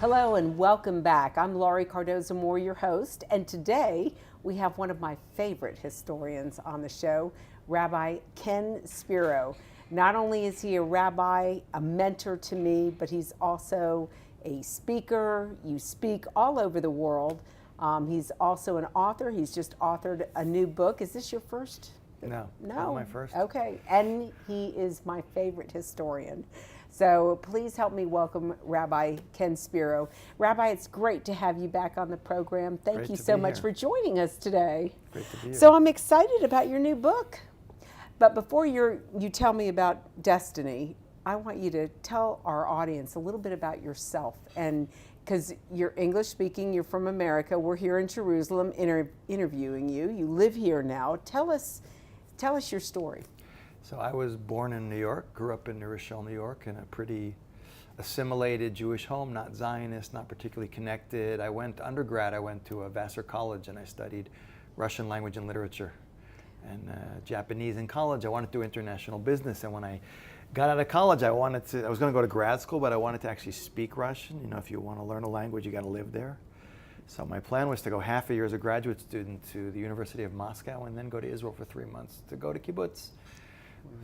Hello and welcome back. I'm Laurie Cardozo-Moore, your host, and today we have one of my favorite historians on the show, Rabbi Ken Spiro. Not only is he a rabbi, a mentor to me, but he's also a speaker. You speak all over the world. He's also an author. He's just authored a new book. Is this your first? No, No. not my first. Okay, and he is my favorite historian. So please help me welcome Rabbi Ken Spiro. Rabbi, it's great to have you back on the program. Thank Great you to so be much here. for joining us today. Great to be here. So I'm excited about your new book. But before you tell me about Destiny, I want you to tell our audience a little bit about yourself. And because you're English speaking, you're from America, we're here in Jerusalem interviewing you. You live here now. Tell us your story. So I was born in New York, grew up in New Rochelle, New York, in a pretty assimilated Jewish home, not Zionist, not particularly connected. I went to Vassar College and I studied Russian language and literature and Japanese in college. I wanted to do international business, and when I got out of college, I was going to go to grad school, but I wanted to actually speak Russian. You know, if you want to learn a language, you got to live there. So my plan was to go half a year as a graduate student to the University of Moscow and then go to Israel for 3 months to go to kibbutz.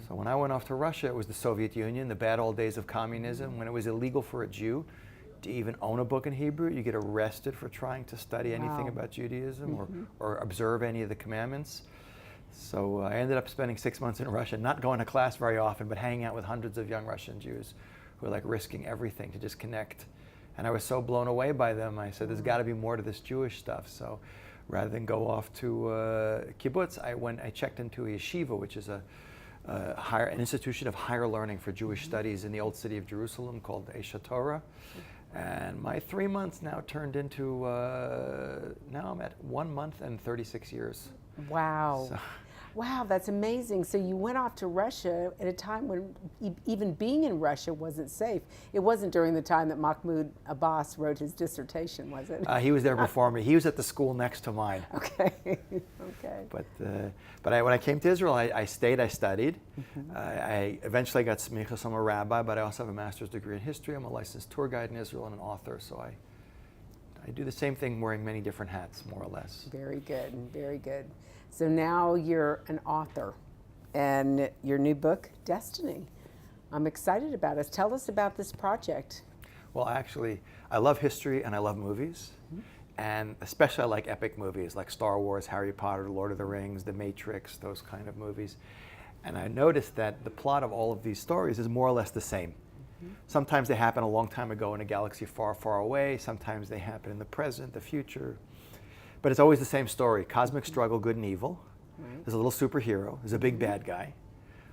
So when I went off to Russia, it was the Soviet Union, the bad old days of communism, when it was illegal for a Jew to even own a book in Hebrew. You get arrested for trying to study anything about Judaism or observe any of the commandments. So I ended up spending 6 months in Russia, not going to class very often, but hanging out with hundreds of young Russian Jews who were like risking everything to just connect. And I was so blown away by them. I said, there's got to be more to this Jewish stuff. So rather than go off to kibbutz, I checked into a yeshiva, which is an institution of higher learning for Jewish studies in the old city of Jerusalem called Esha Torah. And my 3 months now turned into, now I'm at 1 month and 36 years. Wow. So. Wow, that's amazing. So you went off to Russia at a time when even being in Russia wasn't safe. It wasn't during the time that Mahmoud Abbas wrote his dissertation, was it? He was there before me. He was at the school next to mine. Okay, okay. But when I came to Israel, I stayed, I studied. I eventually got smichas. I'm a rabbi, but I also have a master's degree in history. I'm a licensed tour guide in Israel and an author, so I do the same thing wearing many different hats, more or less. Very good, very good. So now you're an author, and your new book, Destiny. I'm excited about it. Tell us about this project. Well, actually, I love history and I love movies, and especially I like epic movies like Star Wars, Harry Potter, Lord of the Rings, The Matrix, those kind of movies. And I noticed that the plot of all of these stories is more or less the same. Sometimes they happen a long time ago in a galaxy far, far away. Sometimes they happen in the present, the future. But it's always the same story. Cosmic struggle, good and evil. There's a little superhero. There's a big bad guy.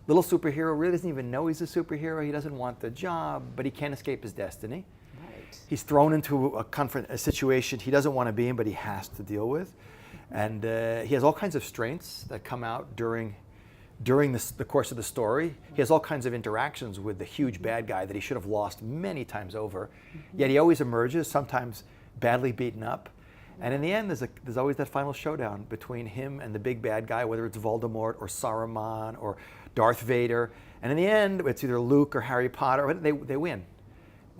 Little superhero really doesn't even know he's a superhero. He doesn't want the job, but he can't escape his destiny. Right. He's thrown into a situation he doesn't want to be in, but he has to deal with. And he has all kinds of strengths that come out during the course of the story. He has all kinds of interactions with the huge bad guy that he should have lost many times over. Yet he always emerges, sometimes badly beaten up. And in the end, there's always that final showdown between him and the big bad guy, whether it's Voldemort or Saruman or Darth Vader. And in the end, it's either Luke or Harry Potter, but they win.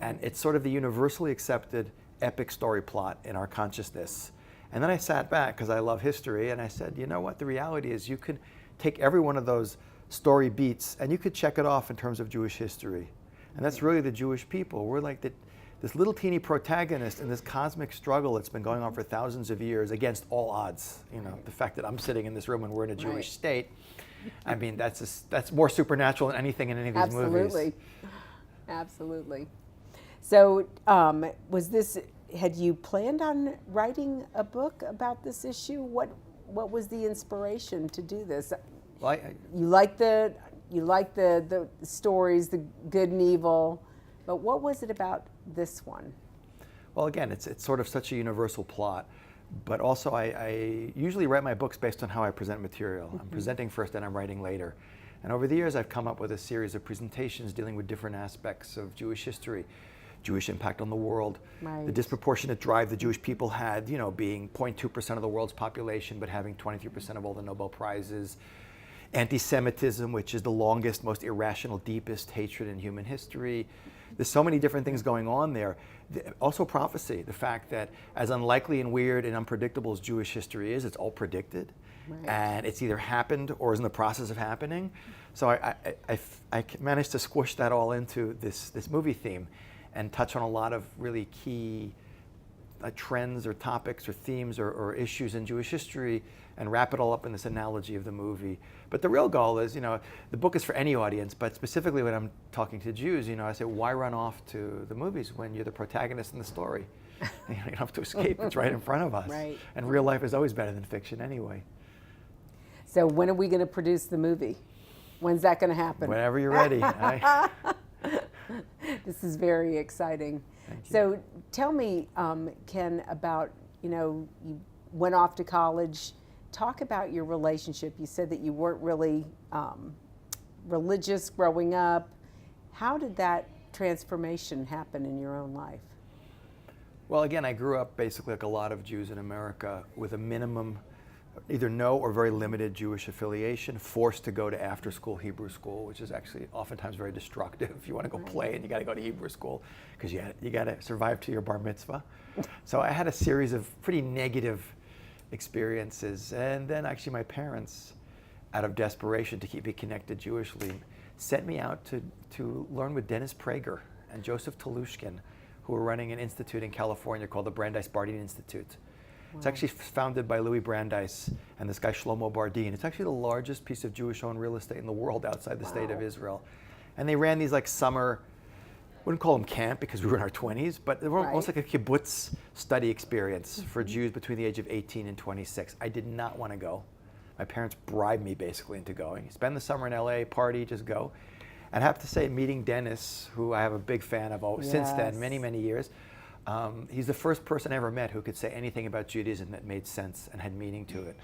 And it's sort of the universally accepted epic story plot in our consciousness. And then I sat back, because I love history, and I said, you know what, the reality is you could take every one of those story beats and you could check it off in terms of Jewish history. And that's really the Jewish people. We're like this little teeny protagonist in this cosmic struggle that's been going on for thousands of years against all odds. You know, the fact that I'm sitting in this room and we're in a Jewish state, I mean, that's more supernatural than anything in any of these movies. Absolutely. So had you planned on writing a book about this issue? What was the inspiration to do this? Well, you like the stories, the good and evil, but what was it about this one? Well, again, it's sort of such a universal plot, but also I usually write my books based on how I present material. I'm presenting first and I'm writing later. And over the years, I've come up with a series of presentations dealing with different aspects of Jewish history, Jewish impact on the world, the disproportionate drive the Jewish people had, you know, being 0.2% of the world's population, but having 23% of all the Nobel Prizes, anti-Semitism, which is the longest, most irrational, deepest hatred in human history, There's so many different things going on there. Also prophecy, the fact that as unlikely and weird and unpredictable as Jewish history is, it's all predicted. Right. And it's either happened or is in the process of happening. So I managed to squish that all into this movie theme and touch on a lot of really key trends or topics or themes or issues in Jewish history and wrap it all up in this analogy of the movie. But the real goal is, the book is for any audience, but specifically when I'm talking to Jews, I say, why run off to the movies when you're the protagonist in the story? You don't have to escape, it's right in front of us. Right. And real life is always better than fiction anyway. So when are we going to produce the movie? When's that going to happen? Whenever you're ready. This is very exciting. So tell me, Ken, about, you went off to college. Talk about your relationship. You said that you weren't really religious growing up. How did that transformation happen in your own life? Well, again, I grew up basically like a lot of Jews in America with a minimum, either no or very limited Jewish affiliation, forced to go to after-school Hebrew school, which is actually oftentimes very destructive. If you want to go play and you got to go to Hebrew school because you got to survive to your bar mitzvah. So I had a series of pretty negative experiences, and then actually my parents, out of desperation to keep me connected Jewishly, sent me out to learn with Dennis Prager and Joseph Telushkin, who were running an institute in California called the Brandeis Bardeen Institute. Wow. It's actually founded by Louis Brandeis and this guy Shlomo Bardeen. It's actually the largest piece of Jewish-owned real estate in the world outside the state of Israel. And they ran these like summer, wouldn't call them camp because we were in our 20s, but they were almost like a kibbutz study experience for Jews between the age of 18 and 26. I did not want to go. My parents bribed me basically into going. Spend the summer in LA, party, just go. And I have to say, meeting Dennis, who I have a big fan of since then, many, many years, he's the first person I ever met who could say anything about Judaism that made sense and had meaning to it.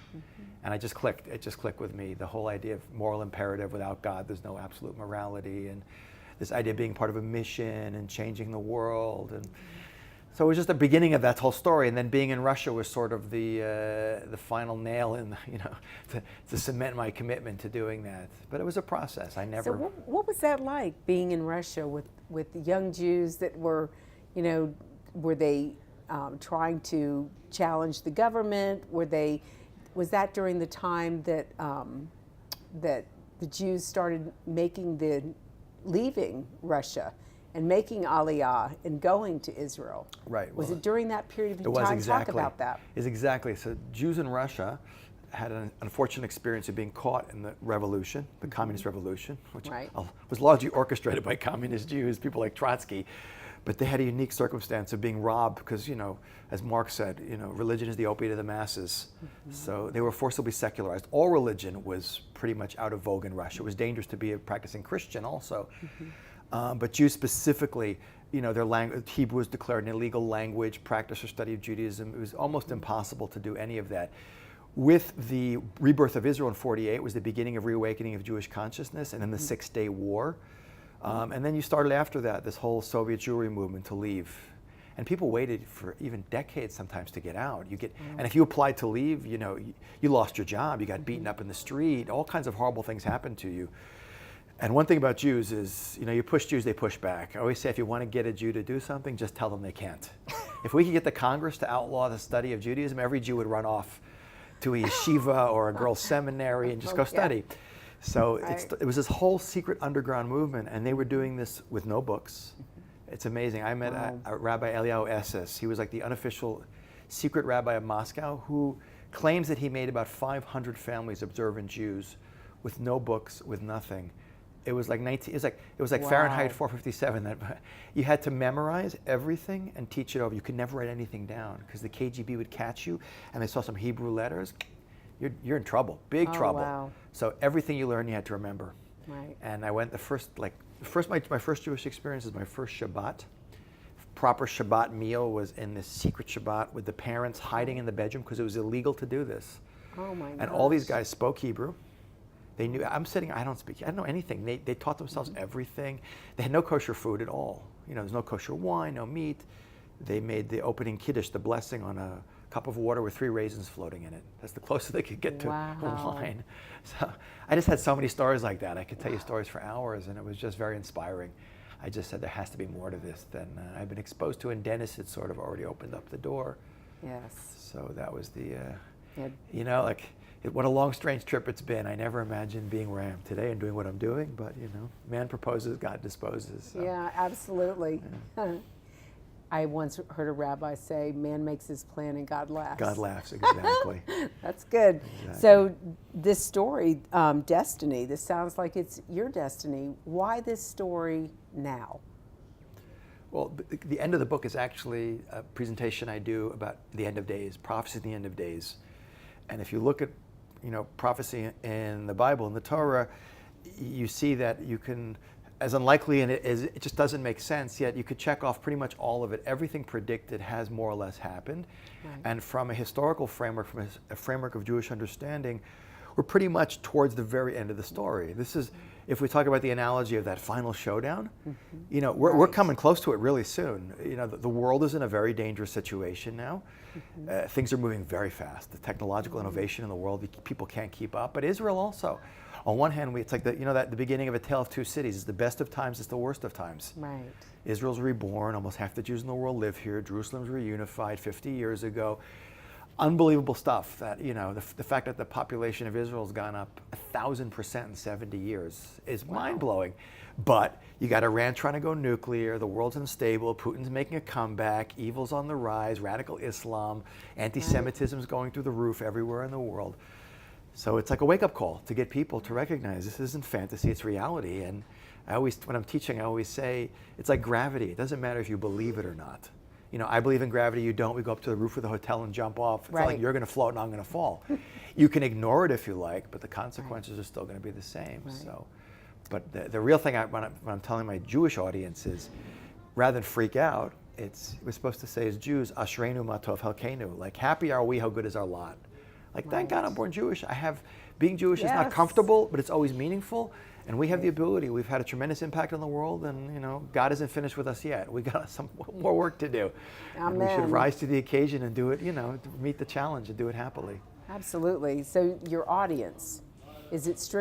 And I just clicked. It just clicked with me. The whole idea of moral imperative, without God, there's no absolute morality, and this idea of being part of a mission and changing the world. And so it was just the beginning of that whole story. And then being in Russia was sort of the final nail in, to cement my commitment to doing that. But it was a process. I never. So what was that like, being in Russia with young Jews that were, were they trying to challenge the government? Was that during the time that that the Jews started leaving Russia and making Aliyah and going to Israel? Right. Was it during that period of time? It was exactly. Talk about that. It's exactly. So Jews in Russia had an unfortunate experience of being caught in the revolution, the communist revolution, which was largely orchestrated by communist Jews, people like Trotsky. But they had a unique circumstance of being robbed because, as Marx said, religion is the opiate of the masses. So they were forcibly secularized. All religion was pretty much out of vogue in Russia. It was dangerous to be a practicing Christian also. But Jews specifically, their language, Hebrew was declared an illegal language, practice or study of Judaism. It was almost impossible to do any of that. With the rebirth of Israel in 1948 was the beginning of reawakening of Jewish consciousness, and then the Six-Day War. And then you started after that, this whole Soviet Jewry movement to leave. And people waited for even decades sometimes to get out. And if you applied to leave, you lost your job, you got beaten up in the street, all kinds of horrible things happened to you. And one thing about Jews is, you push Jews, they push back. I always say, if you want to get a Jew to do something, just tell them they can't. If we could get the Congress to outlaw the study of Judaism, every Jew would run off to a yeshiva or a girls' seminary and just go study. So it was this whole secret underground movement, and they were doing this with no books. It's amazing. I met a Rabbi Eliyahu Esses. He was like the unofficial secret rabbi of Moscow, who claims that he made about 500 families observant Jews with no books, with nothing. It was like Fahrenheit 457. That you had to memorize everything and teach it over. You could never write anything down because the KGB would catch you, and they saw some Hebrew letters. You're in trouble, big trouble. Wow. So everything you learn, you had to remember. Right. And I went my first Jewish experience is my first Shabbat. Proper Shabbat meal was in this secret Shabbat with the parents hiding in the bedroom because it was illegal to do this. Oh my gosh. And all these guys spoke Hebrew. They knew, I don't know anything. They taught themselves everything. They had no kosher food at all. There's no kosher wine, no meat. They made the opening Kiddush, the blessing, on a cup of water with 3 raisins floating in it. That's the closest they could get to wine. So I just had so many stories like that. I could tell you stories for hours, and it was just very inspiring. I just said there has to be more to this than I've been exposed to, and Dennis had sort of already opened up the door. Yes. So that was the, Yeah. you know, like, what a long, strange trip it's been. I never imagined being where I am today and doing what I'm doing, but, you know, man proposes, God disposes. So. Yeah, absolutely. Yeah. I once heard a rabbi say, man makes his plan and God laughs. God laughs, exactly. That's good. Exactly. So this story, Destiny, this sounds like it's your destiny. Why this story now? Well, the end of the book is actually a presentation I do about the end of days, prophecy in the end of days. And if you look at, you know, prophecy in the Bible, in the Torah, you see that you can, as unlikely and it just doesn't make sense, yet you could check off pretty much all of it. Everything predicted has more or less happened. Right. And from a historical framework, from a framework of Jewish understanding, we're pretty much towards the very end of the story. This is, if we talk about the analogy of that final showdown, you know, we're coming close to it really soon. You know, the world is in a very dangerous situation now. Things are moving very fast. The technological innovation in the world, people can't keep up. But Israel also. On one hand, it's like the beginning of A Tale of Two Cities. It's the best of times, it's the worst of times. Right. Israel's reborn. Almost half the Jews in the world live here. Jerusalem's reunified 50 years ago. Unbelievable stuff. That, you know, the fact that the population of Israel has gone up 1,000% in 70 years is mind-blowing. But you got Iran trying to go nuclear. The world's unstable. Putin's making a comeback. Evil's on the rise. Radical Islam. Anti-Semitism's going through the roof everywhere in the world. So it's like a wake-up call to get people to recognize this isn't fantasy, it's reality. And I always, when I'm teaching, I always say, it's like gravity. It doesn't matter if you believe it or not. You know, I believe in gravity, you don't. We go up to the roof of the hotel and jump off. It's not like you're going to float and I'm going to fall. You can ignore it if you like, but the consequences are still going to be the same. Right. So, but the real thing when I'm telling my Jewish audience is, rather than freak out, we're supposed to say as Jews, Ashreinu ma tov halkeinu. Like, happy are we, how good is our lot. Like, thank God I'm born Jewish. Being Jewish is not comfortable, but it's always meaningful. And we have the ability. We've had a tremendous impact on the world, and, you know, God isn't finished with us yet. We got some more work to do. Amen. And we should rise to the occasion and do it, you know, meet the challenge and do it happily. Absolutely. So your audience, was this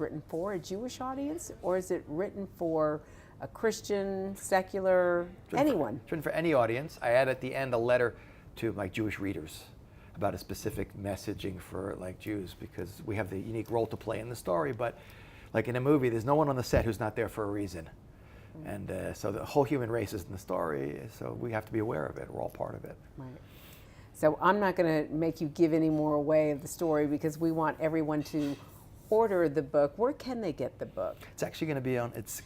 written for a Jewish audience, or is it written for a Christian, secular, anyone? It's written for any audience. I add at the end a letter to my Jewish readers about a specific messaging for, like, Jews, because we have the unique role to play in the story. But like in a movie, there's no one on the set who's not there for a reason. And so the whole human race is in the story, so we have to be aware of it. We're all part of it. Right. So I'm not going to make you give any more away of the story, because we want everyone to order the book. Where can they get the book? It's actually going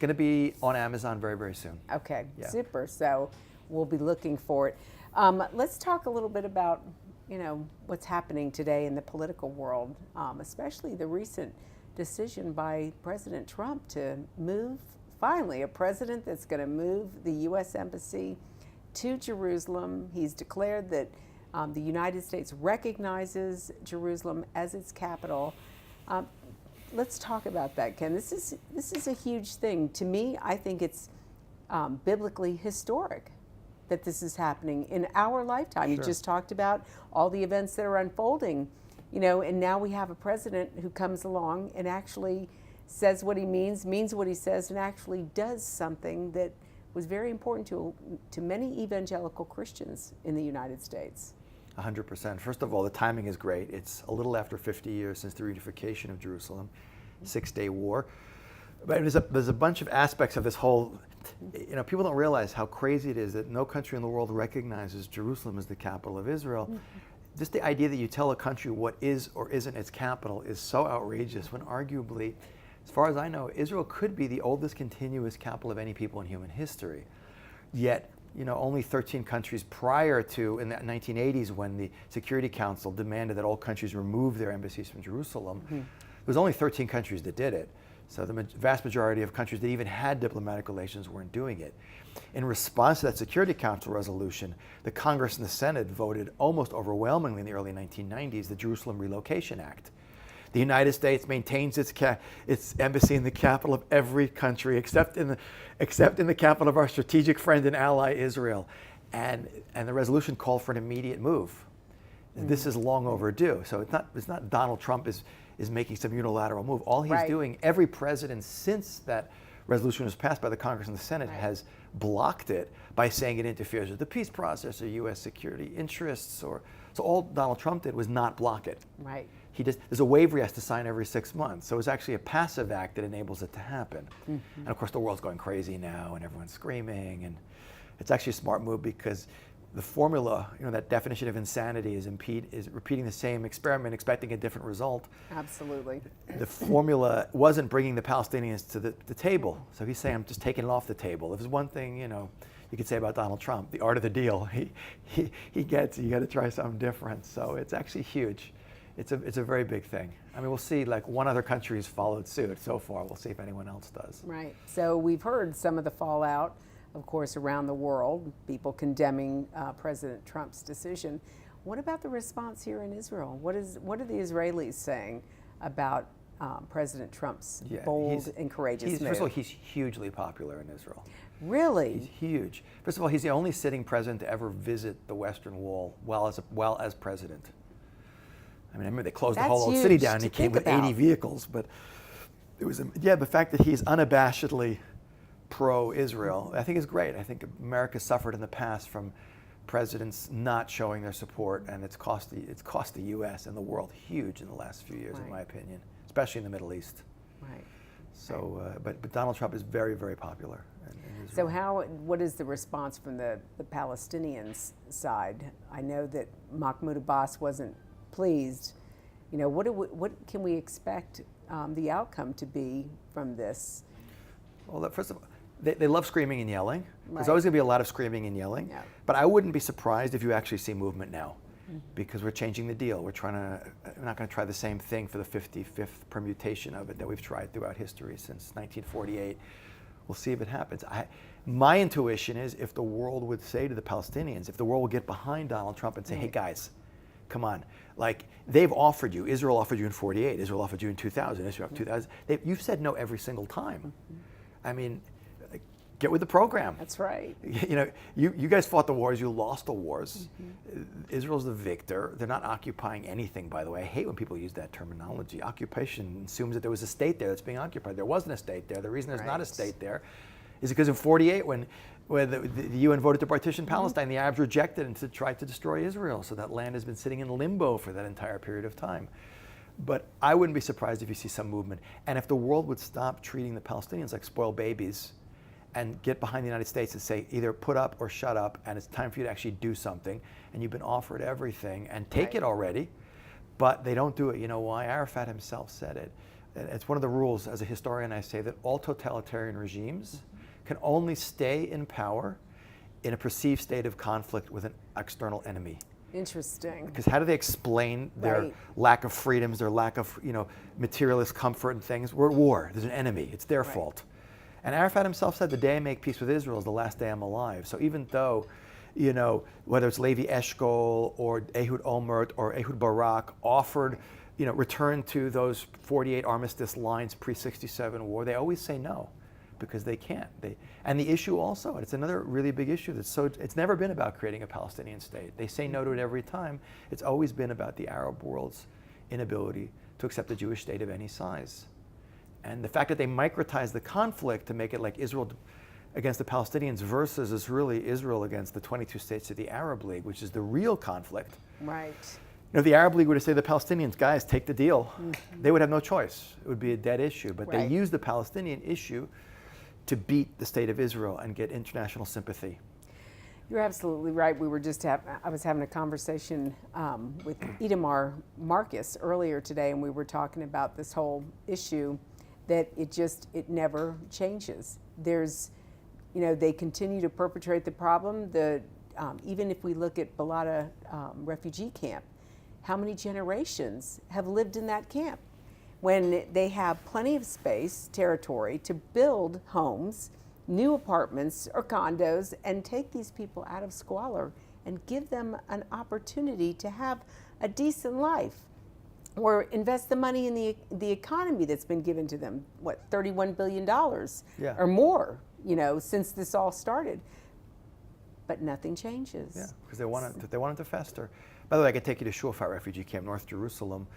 to be on Amazon very, very soon. Okay, yeah. Super. So we'll be looking for it. Let's talk a little bit about, you know, what's happening today in the political world, especially the recent decision by President Trump to move, finally, a president that's going to move the U.S. Embassy to Jerusalem. He's declared that the United States recognizes Jerusalem as its capital. Let's talk about that, Ken. This is a huge thing. To me, I think it's biblically historic that this is happening in our lifetime. Sure. You just talked about all the events that are unfolding, you know, and now we have a president who comes along and actually says what he means what he says, and actually does something that was very important to many evangelical Christians in the United States. 100%. First of all, the timing is great. It's a little after 50 years since the reunification of Jerusalem, 6-day war. But there's a bunch of aspects of this whole, you know, people don't realize how crazy it is that no country in the world recognizes Jerusalem as the capital of Israel. Mm-hmm. Just the idea that you tell a country what is or isn't its capital is so outrageous, when arguably, as far as I know, Israel could be the oldest continuous capital of any people in human history. Yet, you know, only 13 countries prior to, in the 1980s, when the Security Council demanded that all countries remove their embassies from Jerusalem, there was only 13 countries that did it. So the vast majority of countries that even had diplomatic relations weren't doing it. In response to that Security Council resolution, the Congress and the Senate voted almost overwhelmingly in the early 1990s the Jerusalem Relocation Act. The United States maintains its embassy in the capital of every country except in the capital of our strategic friend and ally, Israel. And the resolution called for an immediate move. Mm-hmm. This is long overdue. So it's not Donald Trump is making some unilateral move. All he's doing, every president since that resolution was passed by the Congress and the Senate has blocked it by saying it interferes with the peace process or U.S. security interests. So all Donald Trump did was not block it. Right. There's a waiver he has to sign every 6 months. So it's actually a passive act that enables it to happen. And of course, the world's going crazy now, and everyone's screaming. And it's actually a smart move because the formula, that definition of insanity is repeating the same experiment, expecting a different result. Absolutely. The formula wasn't bringing the Palestinians to the table. So he's saying, I'm just taking it off the table. If there's one thing, you could say about Donald Trump, the art of the deal, he gets it. You got to try something different. So it's actually huge. It's a very big thing. I mean, we'll see, like one other country has followed suit so far. We'll see if anyone else does. Right. So we've heard some of the fallout, of course, around the world, people condemning President Trump's decision. What about the response here in Israel? What are the Israelis saying about President Trump's bold and courageous move? First of all, he's hugely popular in Israel. Really? He's huge. First of all, he's the only sitting president to ever visit the Western Wall while as president. I mean, I remember they closed the whole old city down and he came with 80 vehicles, but it was, the fact that he's unabashedly pro-Israel, I think is great. I think America suffered in the past from presidents not showing their support, and it's cost the U.S. and the world huge in the last few years, in my opinion, especially in the Middle East. Right. So, but Donald Trump is very, very popular in Israel. So what is the response from the Palestinians' side? I know that Mahmoud Abbas wasn't pleased. What can we expect the outcome to be from this? Well, first of all, they love screaming and yelling. There's always going to be a lot of screaming and yelling. Yeah. But I wouldn't be surprised if you actually see movement now, because we're changing the deal. We're not going to try the same thing for the 55th permutation of it that we've tried throughout history since 1948. We'll see if it happens. My intuition is if the world would say to the Palestinians, if the world would get behind Donald Trump and say, hey guys, come on. Like, they've offered you, Israel offered you in 48, Israel offered you in 2000, Israel in 2000. You've said no every single time. I mean, get with the program. That's right. You guys fought the wars, you lost the wars. Israel's the victor. They're not occupying anything, by the way. I hate when people use that terminology. Occupation assumes that there was a state there that's being occupied. There wasn't a state there. The reason there's not a state there is because in 48, when the UN voted to partition Palestine, the Arabs rejected and tried to destroy Israel. So that land has been sitting in limbo for that entire period of time. But I wouldn't be surprised if you see some movement. And if the world would stop treating the Palestinians like spoiled babies and get behind the United States and say either put up or shut up, and it's time for you to actually do something, and you've been offered everything, and take it already, but they don't do it. You know why? Arafat himself said it. It's one of the rules, as a historian I say, that all totalitarian regimes can only stay in power in a perceived state of conflict with an external enemy. Interesting. Because how do they explain their lack of freedoms, their lack of materialist comfort and things? We're at war. There's an enemy. It's their fault. And Arafat himself said, the day I make peace with Israel is the last day I'm alive. So even though, whether it's Levi Eshkol or Ehud Olmert or Ehud Barak offered, return to those 48 armistice lines pre-67 war, they always say no, because they can't. And the issue also, and it's another really big issue, it's never been about creating a Palestinian state. They say no to it every time. It's always been about the Arab world's inability to accept a Jewish state of any size. And the fact that they microtize the conflict to make it like Israel against the Palestinians versus is really Israel against the 22 states of the Arab League, which is the real conflict. Right. The Arab League would say to the Palestinians, guys, take the deal. They would have no choice. It would be a dead issue. But they use the Palestinian issue to beat the state of Israel and get international sympathy. You're absolutely right. We were just I was having a conversation with Itamar Marcus earlier today, and we were talking about this whole issue that it never changes. There's, they continue to perpetrate the problem. Even if we look at Balata refugee camp, how many generations have lived in that camp? When they have plenty of space, territory to build homes, new apartments or condos, and take these people out of squalor and give them an opportunity to have a decent life, or invest the money in the economy that's been given to them, $31 billion or more, since this all started. But nothing changes. Yeah, because they want it to fester. By the way, I could take you to Shulfat refugee camp, North Jerusalem.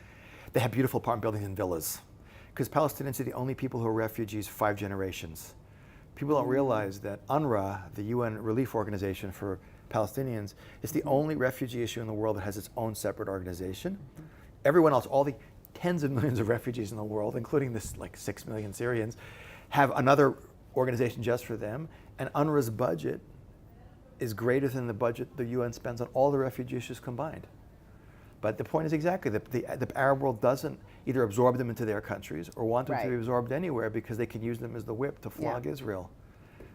They have beautiful apartment buildings and villas, because Palestinians are the only people who are refugees 5 generations. People don't realize that UNRWA, the UN relief organization for Palestinians, is the only refugee issue in the world that has its own separate organization. Everyone else, all the tens of millions of refugees in the world, including this like 6 million Syrians, have another organization just for them. And UNRWA's budget is greater than the budget the UN spends on all the refugee issues combined. But the point is exactly that the Arab world doesn't either absorb them into their countries or want them to be absorbed anywhere because they can use them as the whip to flog Israel.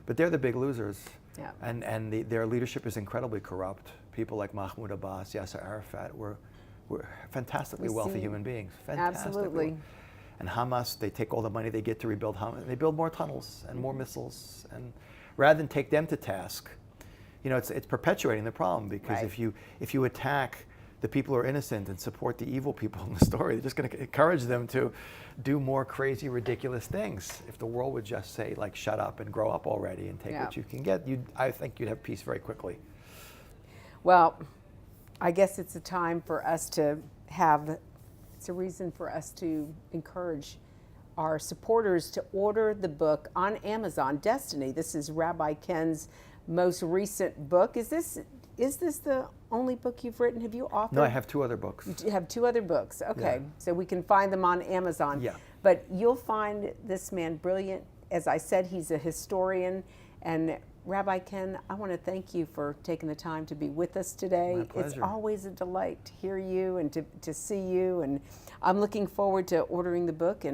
But they're the big losers. Yeah. And their leadership is incredibly corrupt. People like Mahmoud Abbas, Yasser Arafat were fantastically wealthy human beings. Absolutely. And Hamas, they take all the money they get to rebuild Hamas. They build more tunnels and more missiles. And rather than take them to task, you know, it's perpetuating the problem because if you attack the people who are innocent and support the evil people in the story, they're just going to encourage them to do more crazy, ridiculous things. If the world would just say, like, shut up and grow up already and take what you can get, I think you'd have peace very quickly. Well, I guess it's a time for us to have, it's a reason for us to encourage our supporters to order the book on Amazon, Destiny. This is Rabbi Ken's most recent book. Is this the only book you've written? Have you authored? No, I have 2 other books. You have 2 other books. Okay. Yeah. So we can find them on Amazon. Yeah. But you'll find this man brilliant. As I said, he's a historian. And Rabbi Ken, I want to thank you for taking the time to be with us today. My pleasure. It's always a delight to hear you and to see you. And I'm looking forward to ordering the book.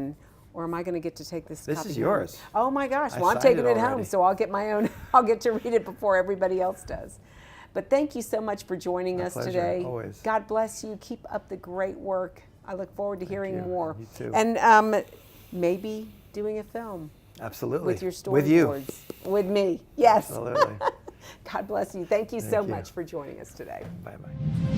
Or am I going to get to take this copy? This is yours. Oh my gosh. I Well, I'm signed taking it it home, already. so I'll get my own. I'll get to read it before everybody else does. But thank you so much for joining us pleasure, today. always. God bless you. Keep up the great work. I look forward to hearing you. more. You too. And maybe doing a film. Absolutely. With your storyboards. With you. With me. Yes. Absolutely. God bless you. Thank you so you. much for joining us today. Bye-bye.